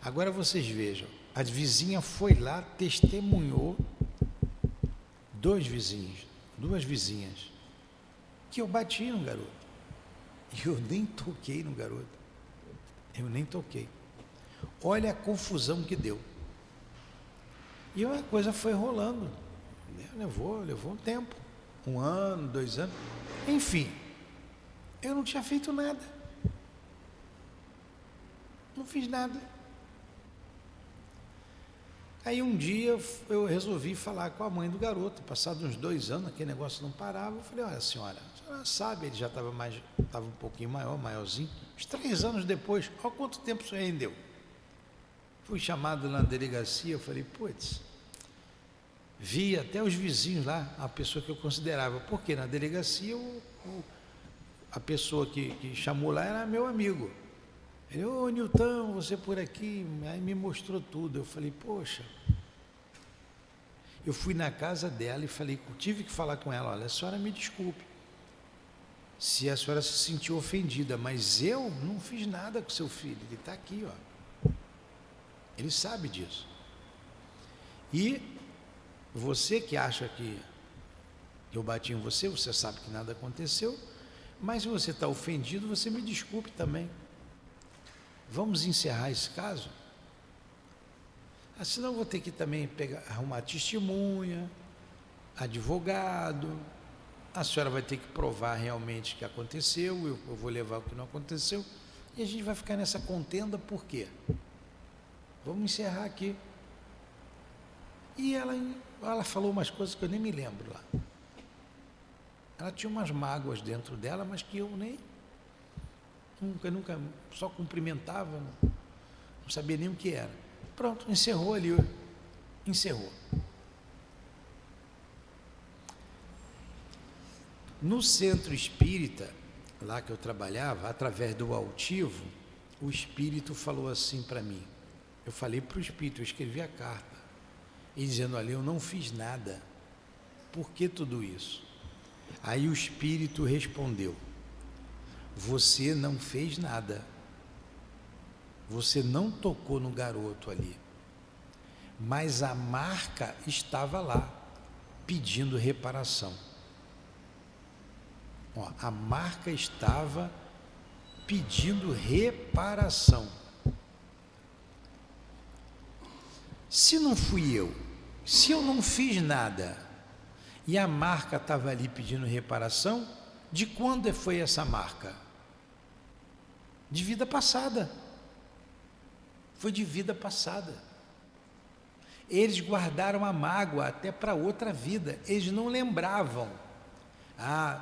Agora vocês vejam, a vizinha foi lá, testemunhou, duas vizinhas, que eu bati no garoto. E eu nem toquei no garoto. Eu nem toquei. Olha a confusão que deu. E a coisa foi rolando. Levou um tempo. 1 ano, 2 anos. Enfim, eu não tinha feito nada. Não fiz nada. Aí um dia eu resolvi falar com a mãe do garoto. Passados uns 2 anos, aquele negócio não parava. Eu falei, olha senhora, a senhora sabe, ele já estava um pouquinho maiorzinho. Uns 3 anos depois, olha quanto tempo isso rendeu. Fui chamado na delegacia, eu falei, putz, vi até os vizinhos lá, a pessoa que eu considerava, porque na delegacia a pessoa que chamou lá era meu amigo. Ele, ô Nilton, você por aqui, aí me mostrou tudo. Eu falei, poxa, eu fui na casa dela e falei, tive que falar com ela, olha, a senhora me desculpe, se a senhora se sentiu ofendida, mas eu não fiz nada com seu filho, ele está aqui, ó. Ele sabe disso. E você que acha que eu bati em você, você sabe que nada aconteceu, mas se você está ofendido, você me desculpe também. Vamos encerrar esse caso? Senão eu vou ter que também arrumar testemunha, advogado, a senhora vai ter que provar realmente que aconteceu, eu vou levar o que não aconteceu, e a gente vai ficar nessa contenda, por quê? Vamos encerrar aqui. E ela falou umas coisas que eu nem me lembro lá. Ela tinha umas mágoas dentro dela, mas que eu nunca, só cumprimentava, não sabia nem o que era. Pronto, encerrou ali, encerrou. No centro espírita, lá que eu trabalhava, através do altivo, o espírito falou assim para mim. Eu falei para o espírito, eu escrevi a carta, e dizendo, olha, eu não fiz nada. Por que tudo isso? Aí o espírito respondeu, você não fez nada. Você não tocou no garoto ali. Mas a marca estava lá, pedindo reparação. Ó, a marca estava pedindo reparação. Se não fui eu, se eu não fiz nada, e a marca estava ali pedindo reparação, de quando foi essa marca? De vida passada. Foi de vida passada. Eles guardaram a mágoa até para outra vida. Eles não lembravam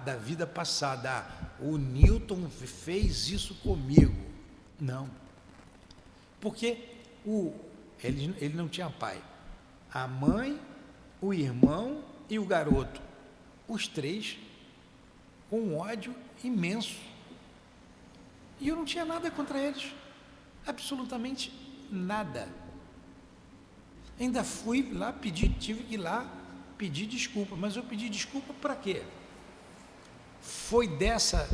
da vida passada. O Newton fez isso comigo. Não. Porque ele não tinha pai. A mãe, o irmão e o garoto. Os três com um ódio imenso. E eu não tinha nada contra eles. Absolutamente nada. Ainda fui lá tive que ir lá pedir desculpa, mas eu pedi desculpa para quê? Foi dessa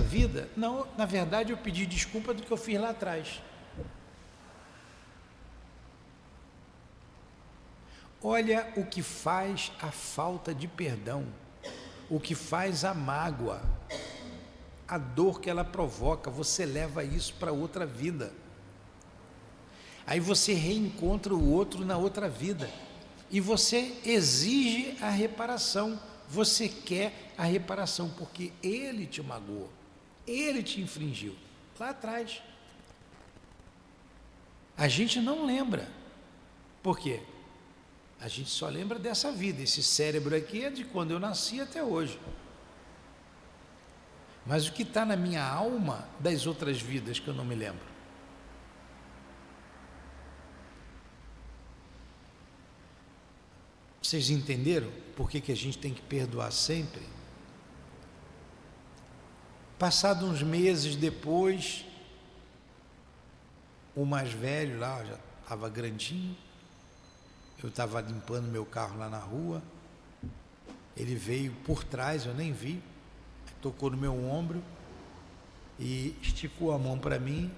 vida? Não, na verdade eu pedi desculpa do que eu fiz lá atrás. Olha o que faz a falta de perdão, o que faz a mágoa, a dor que ela provoca, você leva isso para outra vida. Aí você reencontra o outro na outra vida. E você exige a reparação. Você quer a reparação, porque ele te magoou. Ele te infringiu. Lá atrás. A gente não lembra. Por quê? A gente só lembra dessa vida. Esse cérebro aqui é de quando eu nasci até hoje. Mas o que está na minha alma das outras vidas que eu não me lembro? Vocês entenderam por que a gente tem que perdoar sempre? Passados uns meses depois, o mais velho lá, já estava grandinho, eu estava limpando meu carro lá na rua, ele veio por trás, eu nem vi, tocou no meu ombro e esticou a mão para mim,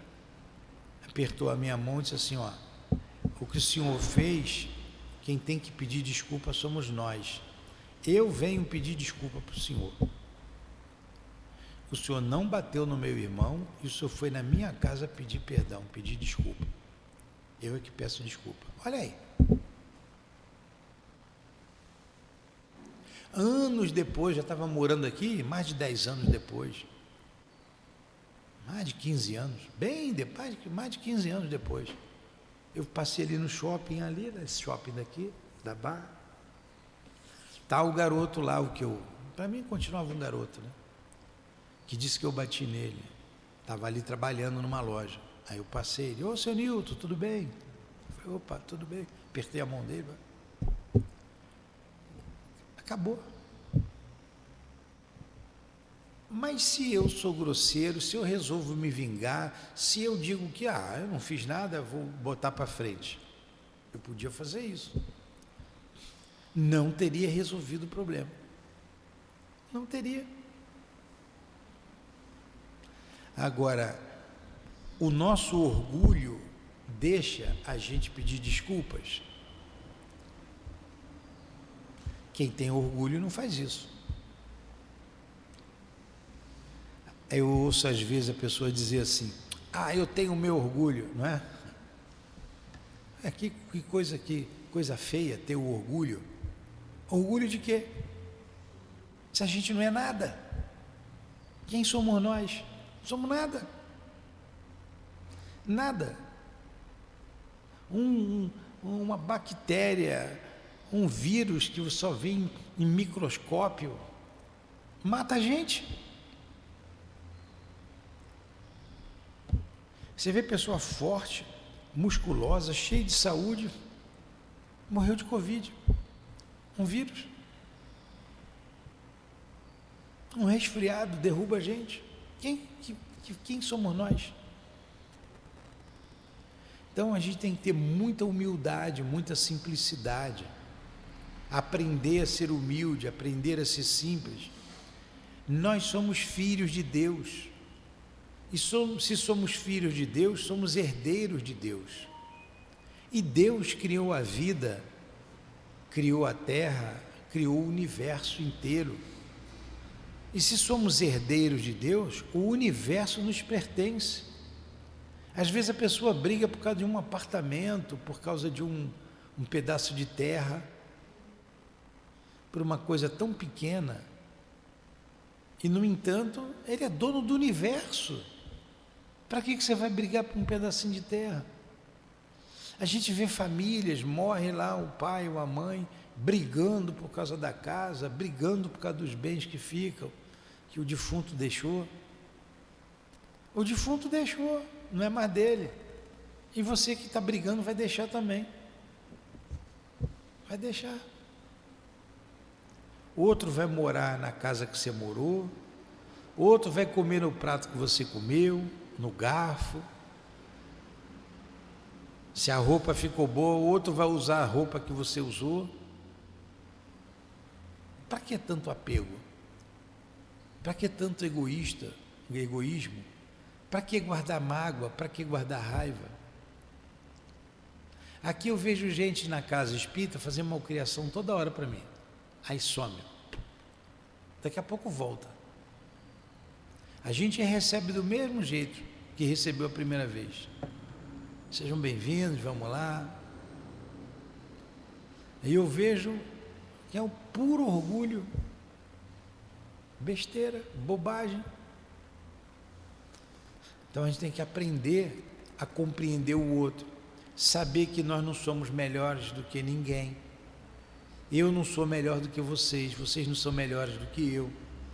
apertou a minha mão e disse assim, ó, o que o senhor fez, quem tem que pedir desculpa somos nós. Eu venho pedir desculpa para o senhor. O senhor não bateu no meu irmão e o senhor foi na minha casa pedir perdão, pedir desculpa. Eu é que peço desculpa. Olha aí. Anos depois, já estava morando aqui, mais de 10 anos depois. Mais de 15 anos. Bem depois, mais de 15 anos depois. Eu passei ali no shopping ali, nesse shopping daqui, da Barra. Tá o garoto lá, para mim continuava um garoto, né? Que disse que eu bati nele. Estava ali trabalhando numa loja. Aí eu passei, ele, ô seu Nilton, tudo bem? Eu falei, opa, tudo bem. Apertei a mão dele. Acabou. Mas se eu sou grosseiro, se eu resolvo me vingar, se eu digo que eu não fiz nada, vou botar para frente. Eu podia fazer isso. Não teria resolvido o problema. Não teria. Agora, o nosso orgulho deixa a gente pedir desculpas. Quem tem orgulho não faz isso. Eu ouço às vezes a pessoa dizer assim, eu tenho o meu orgulho, não é? Que coisa feia ter o orgulho. Orgulho de quê? Se a gente não é nada. Quem somos nós? Não somos nada. Nada. Uma bactéria, um vírus que só vem em microscópio, mata a gente. Você vê pessoa forte, musculosa, cheia de saúde, morreu de Covid, um vírus. Um resfriado derruba a gente. Quem somos nós? Então a gente tem que ter muita humildade, muita simplicidade. Aprender a ser humilde, aprender a ser simples. Nós somos filhos de Deus. E se somos filhos de Deus, somos herdeiros de Deus. E Deus criou a vida, criou a terra, criou o universo inteiro. E se somos herdeiros de Deus, o universo nos pertence. Às vezes a pessoa briga por causa de um apartamento, por causa de um pedaço de terra, por uma coisa tão pequena. E, no entanto, ele é dono do universo. Para que você vai brigar por um pedacinho de terra? A gente vê famílias, morre lá o pai ou a mãe, brigando por causa da casa, brigando por causa dos bens que ficam, que o defunto deixou. O defunto deixou, não é mais dele. E você que está brigando vai deixar também. Vai deixar. Outro vai morar na casa que você morou, outro vai comer no prato que você comeu, no garfo. Se a roupa ficou boa, outro vai usar a roupa que você usou. Para que tanto apego? Para que tanto egoísmo? Para que guardar mágoa? Para que guardar raiva? Aqui eu vejo gente na casa espírita fazendo malcriação toda hora para mim. Aí some. Daqui a pouco volta. A gente recebe do mesmo jeito que recebeu a primeira vez. Sejam bem-vindos, vamos lá. E eu vejo que é o puro orgulho, besteira, bobagem. Então a gente tem que aprender a compreender o outro, saber que nós não somos melhores do que ninguém. Eu não sou melhor do que vocês, vocês não são melhores do que eu.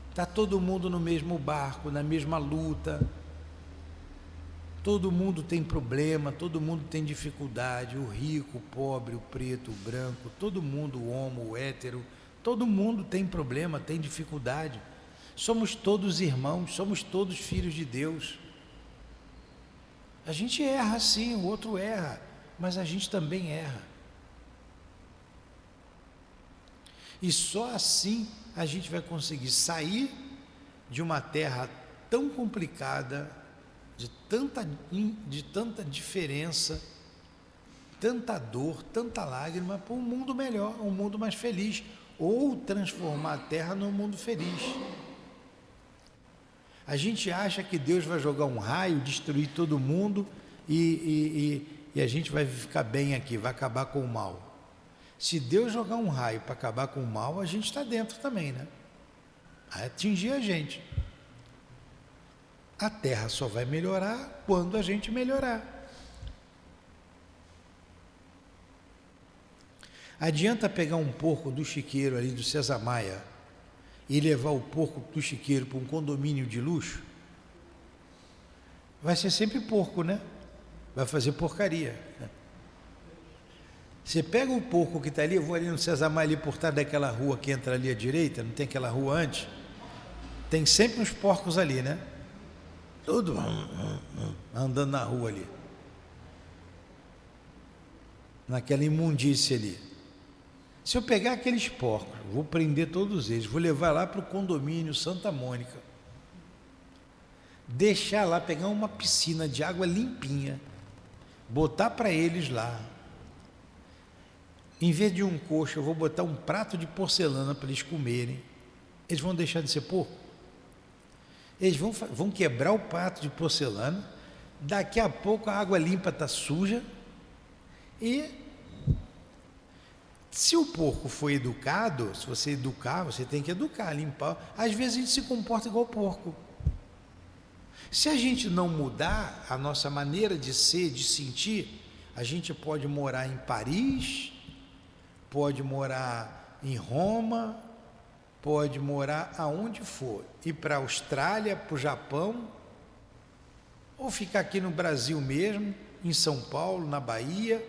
Está todo mundo no mesmo barco, na mesma luta. Todo mundo tem problema, todo mundo tem dificuldade, o rico, o pobre, o preto, o branco, todo mundo, o homo, o hétero, todo mundo tem problema, tem dificuldade. Somos todos irmãos, somos todos filhos de Deus. A gente erra sim, o outro erra, mas a gente também erra. E só assim a gente vai conseguir sair de uma terra tão complicada, de tanta diferença, tanta dor, tanta lágrima, para um mundo melhor, um mundo mais feliz, ou transformar a terra num mundo feliz. A gente acha que Deus vai jogar um raio, destruir todo mundo e a gente vai ficar bem aqui, vai acabar com o mal. Se Deus jogar um raio para acabar com o mal, a gente está dentro também, né? Vai atingir a gente. A terra só vai melhorar quando a gente melhorar. Adianta pegar um porco do chiqueiro ali do César Maia e levar o porco do chiqueiro para um condomínio de luxo? Vai ser sempre porco, né? Vai fazer porcaria. Você pega o porco que está ali, eu vou ali no César Maia, ali por trás daquela rua que entra ali à direita, não tem aquela rua antes? Tem sempre uns porcos ali, né? Tudo andando na rua ali. Naquela imundície ali. Se eu pegar aqueles porcos, vou prender todos eles, vou levar lá para o condomínio Santa Mônica, deixar lá, pegar uma piscina de água limpinha, botar para eles lá. Em vez de um coxo, eu vou botar um prato de porcelana para eles comerem. Eles vão deixar de ser porco? Eles vão quebrar o prato de porcelana, daqui a pouco a água limpa está suja, e se o porco for educado, se você educar, você tem que educar, limpar. Às vezes a gente se comporta igual porco. Se a gente não mudar a nossa maneira de ser, de sentir, a gente pode morar em Paris, pode morar em Roma, pode morar aonde for, ir para a Austrália, para o Japão, ou ficar aqui no Brasil mesmo, em São Paulo, na Bahia.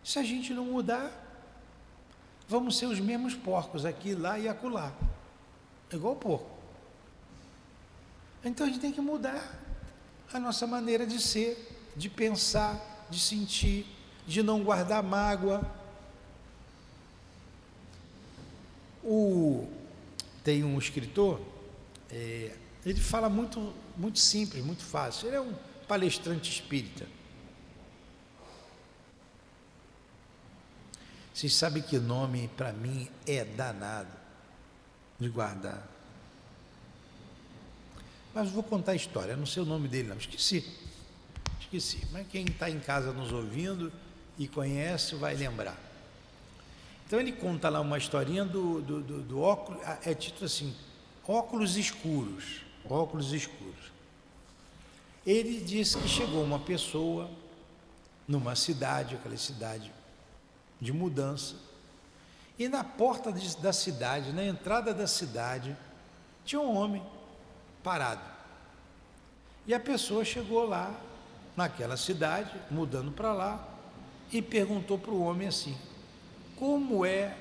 Se a gente não mudar, vamos ser os mesmos porcos aqui, lá e acolá. É igual porco. Então a gente tem que mudar a nossa maneira de ser, de pensar, de sentir, de não guardar mágoa. Tem um escritor, ele fala muito, muito simples, muito fácil. Ele é um palestrante espírita. Vocês sabem que nome para mim é danado de guardar. Mas vou contar a história, não sei o nome dele não, esqueci. Mas quem está em casa nos ouvindo e conhece vai lembrar. Então ele conta lá uma historinha do óculos, é título assim, óculos escuros. Ele disse que chegou uma pessoa numa cidade, aquela cidade de mudança, e na porta da cidade, na entrada da cidade, tinha um homem parado. E a pessoa chegou lá, naquela cidade, mudando para lá, e perguntou para o homem assim: como é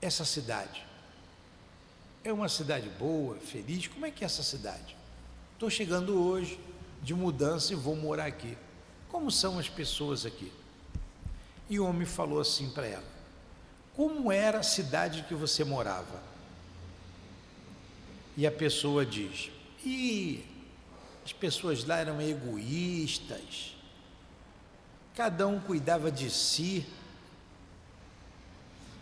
essa cidade? É uma cidade boa, feliz? Como é que é essa cidade? Estou chegando hoje de mudança e vou morar aqui. Como são as pessoas aqui? E o homem falou assim para ela: como era a cidade que você morava? E a pessoa diz: as pessoas lá eram egoístas, cada um cuidava de si,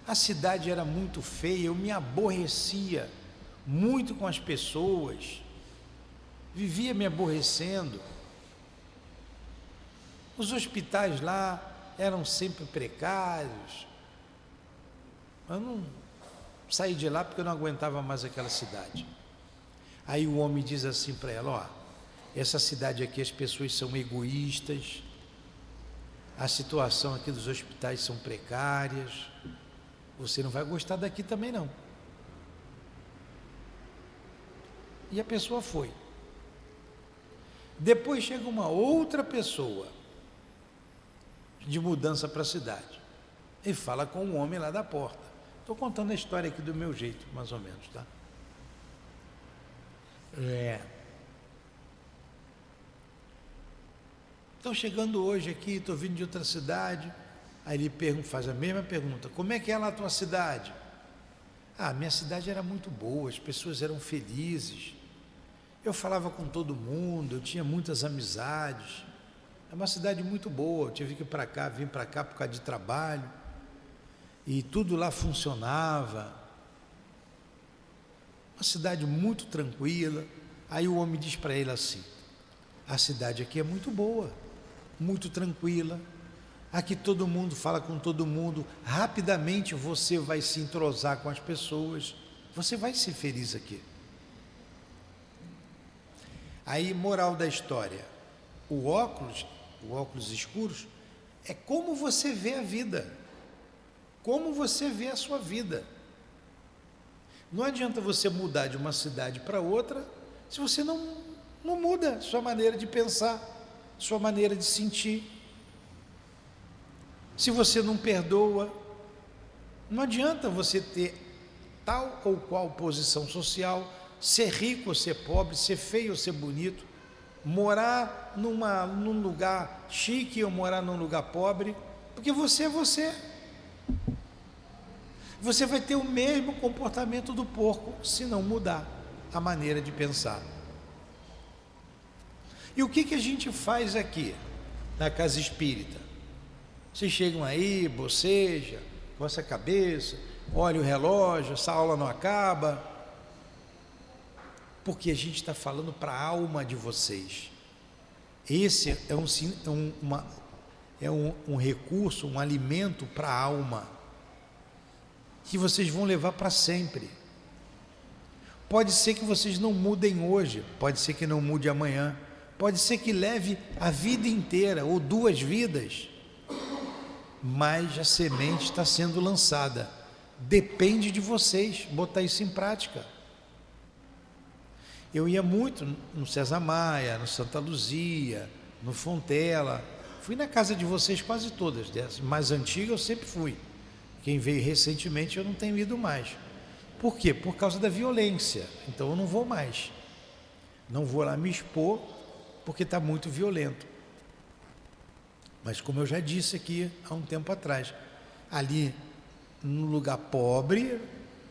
a cidade era muito feia, eu me aborrecia muito com as pessoas, vivia me aborrecendo, os hospitais lá eram sempre precários, eu não saí de lá porque eu não aguentava mais aquela cidade. Aí o homem diz assim para ela: ó, essa cidade aqui as pessoas são egoístas, a situação aqui dos hospitais são precárias, você não vai gostar daqui também não. E a pessoa foi. Depois chega uma outra pessoa de mudança para a cidade e fala com o homem lá da porta. Estou contando a história aqui do meu jeito, mais ou menos, tá? Estou chegando hoje aqui, estou vindo de outra cidade. Aí ele faz a mesma pergunta: como é que é lá a tua cidade? Ah, minha cidade era muito boa, as pessoas eram felizes, eu falava com todo mundo, eu tinha muitas amizades, é uma cidade muito boa, eu tive que vim para cá por causa de trabalho, e tudo lá funcionava, uma cidade muito tranquila. Aí o homem diz para ele assim: a cidade aqui é muito boa, muito tranquila, aqui todo mundo fala com todo mundo, rapidamente você vai se entrosar com as pessoas, você vai ser feliz aqui. Aí, moral da história, o óculos escuros, é como você vê a vida, como você vê a sua vida. Não adianta você mudar de uma cidade para outra se você não muda sua maneira de pensar, sua maneira de sentir. Se você não perdoa, não adianta você ter tal ou qual posição social, ser rico ou ser pobre, ser feio ou ser bonito, morar num lugar chique ou morar num lugar pobre, porque você é você. Você vai ter o mesmo comportamento do porco se não mudar a maneira de pensar. E o que a gente faz aqui na casa espírita? Vocês chegam aí, boceja, coça a cabeça, olha o relógio, essa aula não acaba, porque a gente está falando para a alma de vocês. Esse é um recurso, um alimento para a alma, que vocês vão levar para sempre. Pode ser que vocês não mudem hoje, pode ser que não mude amanhã, pode ser que leve a vida inteira ou 2 vidas, mas a semente está sendo lançada. Depende de vocês botar isso em prática. Eu ia muito no César Maia, no Santa Luzia, no Fontela, fui na casa de vocês quase todas, dessas mais antigas eu sempre fui. Quem veio recentemente eu não tenho ido mais. Por quê? Por causa da violência, então eu não vou mais. Não vou lá me expor, porque está muito violento. Mas como eu já disse aqui há um tempo atrás, ali num lugar pobre,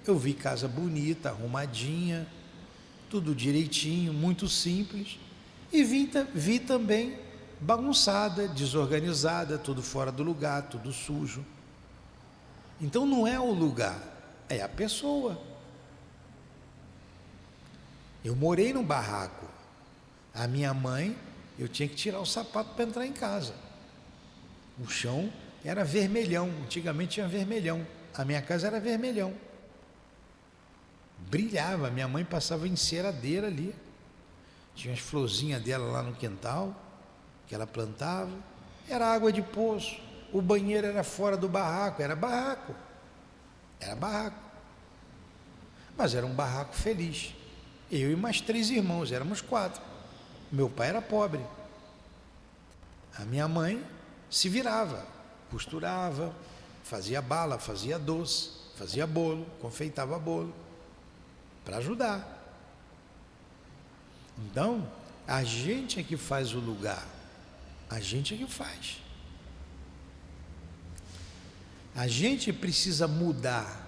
eu vi casa bonita, arrumadinha, tudo direitinho, muito simples, e vi também bagunçada, desorganizada, tudo fora do lugar, tudo sujo. Então não é o lugar, é a pessoa. Eu morei num barraco. A minha mãe, eu tinha que tirar o sapato para entrar em casa. O chão era vermelhão, antigamente tinha vermelhão. A minha casa era vermelhão. Brilhava, minha mãe passava enceradeira ali. Tinha as florzinhas dela lá no quintal, que ela plantava. Era água de poço. O banheiro era fora do barraco, era barraco. Era barraco. Mas era um barraco feliz. Eu e mais 3 irmãos, éramos 4. Meu pai era pobre. A minha mãe se virava, costurava, fazia bala, fazia doce, fazia bolo, confeitava bolo, para ajudar. Então, a gente é que faz o lugar, a gente é que faz. A gente precisa mudar.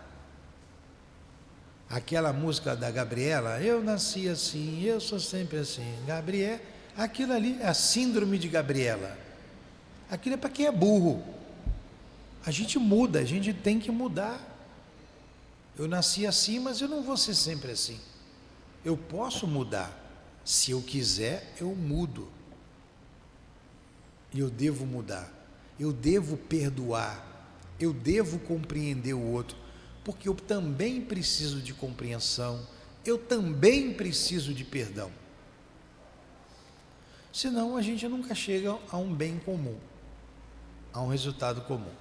Aquela música da Gabriela, eu nasci assim, eu sou sempre assim. Gabriela, aquilo ali é a síndrome de Gabriela. Aquilo é para quem é burro. A gente muda, a gente tem que mudar. Eu nasci assim, mas eu não vou ser sempre assim. Eu posso mudar. Se eu quiser, eu mudo. E eu devo mudar. Eu devo perdoar. Eu devo compreender o outro. Porque eu também preciso de compreensão, eu também preciso de perdão. Senão a gente nunca chega a um bem comum, a um resultado comum.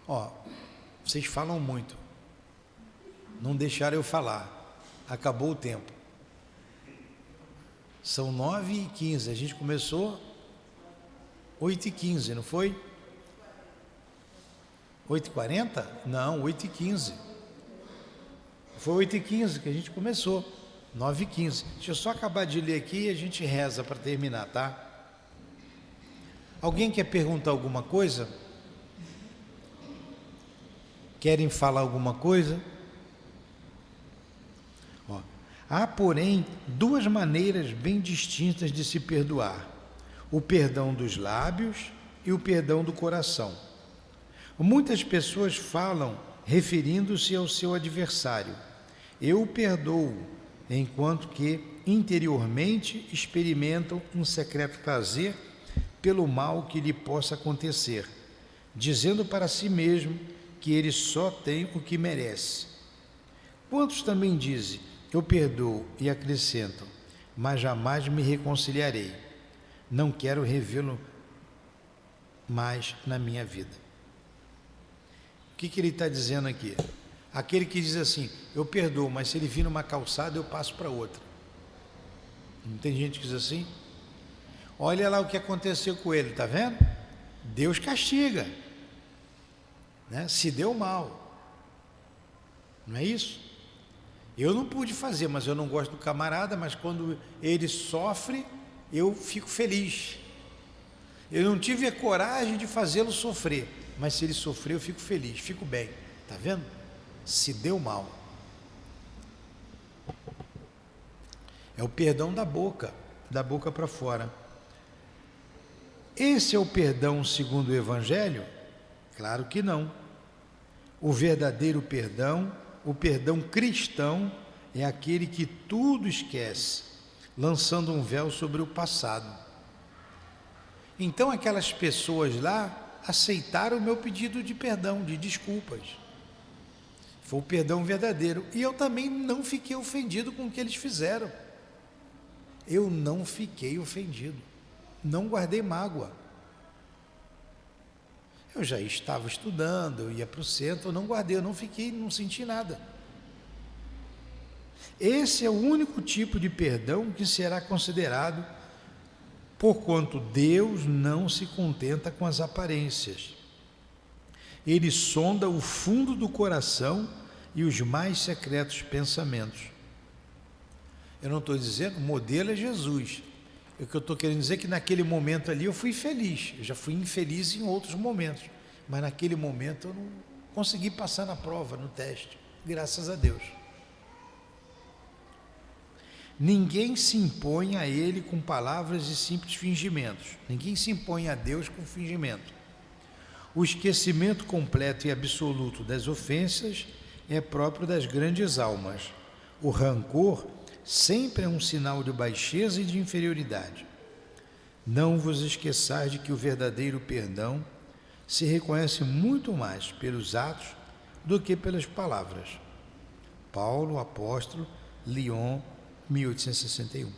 Ó, vocês falam muito, não deixaram eu falar, acabou o tempo. São 9h15, a gente começou 8h15, não foi? 8h40? Não, 8h15. Foi 8h15 que a gente começou. 9h15. Deixa eu só acabar de ler aqui e a gente reza para terminar, tá? Alguém quer perguntar alguma coisa? Querem falar alguma coisa? Ó, há, porém, 2 maneiras bem distintas de se perdoar: o perdão dos lábios e o perdão do coração. Muitas pessoas falam referindo-se ao seu adversário. Eu o perdoo, enquanto que interiormente experimentam um secreto prazer pelo mal que lhe possa acontecer, dizendo para si mesmo que ele só tem o que merece. Quantos também dizem, eu perdoo, e acrescentam, mas jamais me reconciliarei. Não quero revê-lo mais na minha vida. O que ele está dizendo aqui? Aquele que diz assim, eu perdoo, mas se ele vir numa calçada, eu passo para outra. Não tem gente que diz assim? Olha lá o que aconteceu com ele, está vendo? Deus castiga, né? Se deu mal. Não é isso? Eu não pude fazer, mas eu não gosto do camarada, mas quando ele sofre, eu fico feliz. Eu não tive a coragem de fazê-lo sofrer, mas se ele sofrer, eu fico feliz, fico bem. Está vendo? Se deu mal. É o perdão da boca para fora. Esse é o perdão segundo o Evangelho? Claro que não. O verdadeiro perdão, o perdão cristão, é aquele que tudo esquece, lançando um véu sobre o passado. Então aquelas pessoas lá aceitaram o meu pedido de perdão, de desculpas. Foi o perdão verdadeiro. E eu também não fiquei ofendido com o que eles fizeram. Eu não fiquei ofendido. Não guardei mágoa. Eu já estava estudando, eu ia para o centro, eu não guardei, eu não fiquei, não senti nada. Esse é o único tipo de perdão que será considerado, porquanto Deus não se contenta com as aparências. Ele sonda o fundo do coração e os mais secretos pensamentos. Eu não estou dizendo, o modelo é Jesus. O que eu estou querendo dizer é que naquele momento ali eu fui feliz. Eu já fui infeliz em outros momentos, mas naquele momento eu não consegui passar na prova, no teste, graças a Deus. Ninguém se impõe a Ele com palavras e simples fingimentos. Ninguém se impõe a Deus com fingimento. O esquecimento completo e absoluto das ofensas é próprio das grandes almas. O rancor sempre é um sinal de baixeza e de inferioridade. Não vos esqueçais de que o verdadeiro perdão se reconhece muito mais pelos atos do que pelas palavras. Paulo, apóstolo, Lyon, 1861.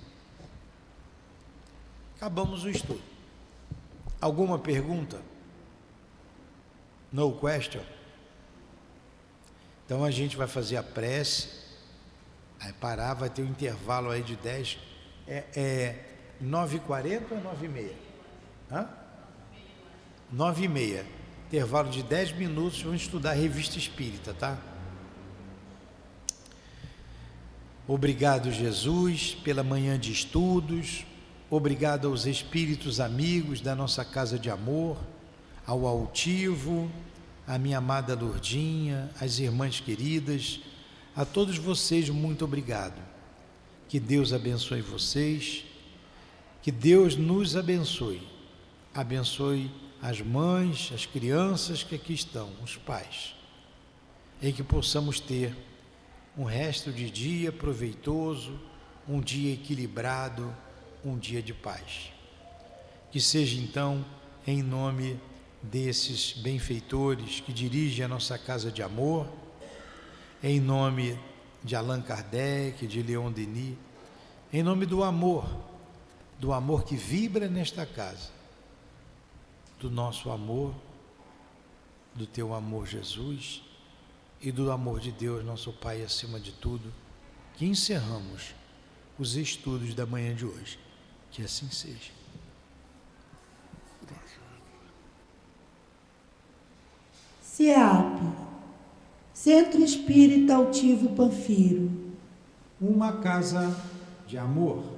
Acabamos o estudo. Alguma pergunta? No question? Então a gente vai fazer a prece, aí parar, vai ter um intervalo aí de 10, 9h40 ou 9h30? 9h30, intervalo de 10 minutos, vamos estudar a Revista Espírita, tá? Obrigado, Jesus, pela manhã de estudos, obrigado aos espíritos amigos da nossa casa de amor, ao altivo, à minha amada Lourdinha, às irmãs queridas, a todos vocês, muito obrigado. Que Deus abençoe vocês, que Deus nos abençoe. Abençoe as mães, as crianças que aqui estão, os pais, e que possamos ter um resto de dia proveitoso, um dia equilibrado, um dia de paz. Que seja então em nome desses benfeitores que dirigem a nossa casa de amor, em nome de Allan Kardec, de Leon Denis, em nome do amor que vibra nesta casa, do nosso amor, do teu amor, Jesus, e do amor de Deus, nosso Pai, acima de tudo, que encerramos os estudos da manhã de hoje. Que assim seja. CEAP, Centro Espírita Altivo Panfiro. Uma casa de amor.